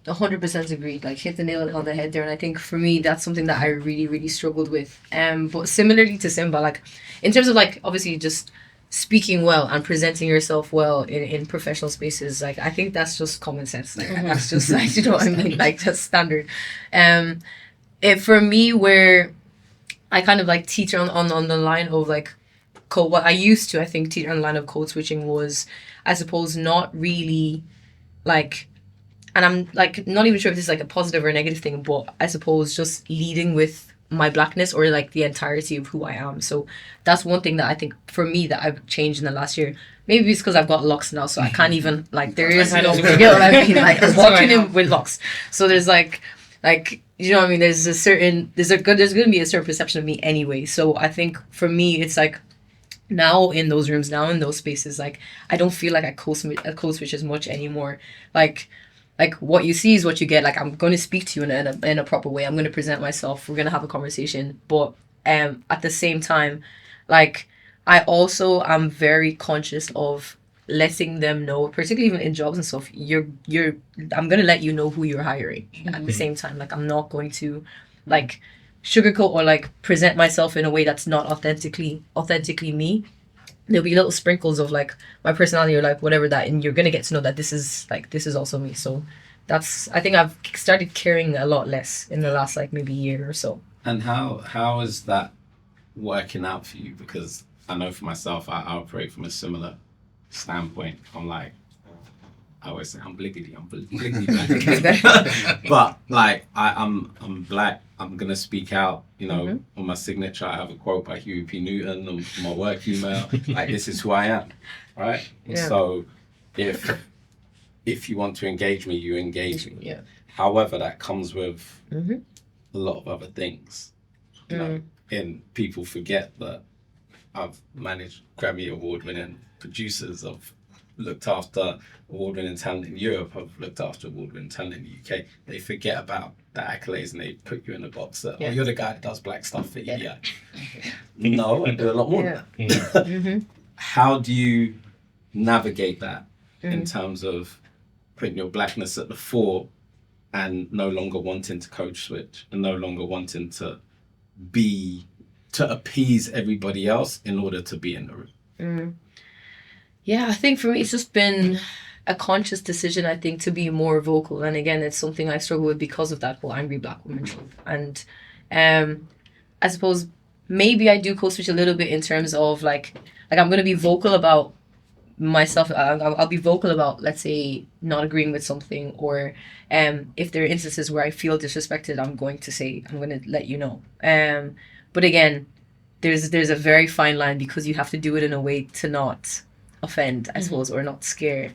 100% agreed. Like, hit the nail on the head there. And I think for me, that's something that I really, really struggled with. But similarly to Simba, like, in terms of like obviously just speaking well and presenting yourself well in professional spaces, like I think that's just common sense. Like that's just like, you know what I mean? Like that's standard. It for me where I kind of like teach on the line of like code. What I used to, I think, teach on the line of code switching was, I suppose, not really like, and I'm like not even sure if this is like a positive or a negative thing, but I suppose just leading with my blackness or like the entirety of who I am. So that's one thing that I think for me that I've changed in the last year. Maybe it's because I've got locks now, so I can't even like there is no, you get what I mean? Like I'm walking in with locks. So there's like you know what I mean, there's gonna be a certain perception of me anyway. So I think for me it's like now in those rooms, now in those spaces, like I don't feel like I code switch as much anymore. Like what you see is what you get. Like I'm going to speak to you in a proper way. I'm going to present myself. We're going to have a conversation. But at the same time, like I also am very conscious of letting them know, particularly even in jobs and stuff. I'm going to let you know who you're hiring. At the same time, like I'm not going to like sugarcoat or like present myself in a way that's not authentically me. There'll be little sprinkles of like my personality or like whatever that, and you're gonna get to know that this is also me. So that's, I think I've started caring a lot less in the last like maybe year or so. And how is that working out for you? Because I know for myself, I operate from a similar standpoint. I'm like, I always say I'm bliggity black. But like I'm black. I'm gonna speak out. You know, on my signature, I have a quote by Huey P. Newton. On my work email, like this is who I am, right? Yeah. So if you want to engage me, you engage me. Yeah. However, that comes with a lot of other things. You know, and people forget that I've managed Grammy award-winning producers. I've looked after award-winning talent in Europe. I've looked after award-winning talent in the UK. They forget about the accolades and they put you in a box that, oh, you're the guy that does black stuff for EDI. No, I do a lot more than that. How do you navigate that in terms of putting your blackness at the fore and no longer wanting to code switch and no longer wanting to appease everybody else in order to be in the room? Yeah, I think for me it's just been a conscious decision, I think, to be more vocal. And again, it's something I struggle with because of that whole angry black woman trope. And I suppose maybe I do code switch a little bit in terms of like I'm going to be vocal about myself. I'll be vocal about, let's say, not agreeing with something, or if there are instances where I feel disrespected, I'm going to let you know. But again, there's a very fine line because you have to do it in a way to not offend, I suppose, or not scare.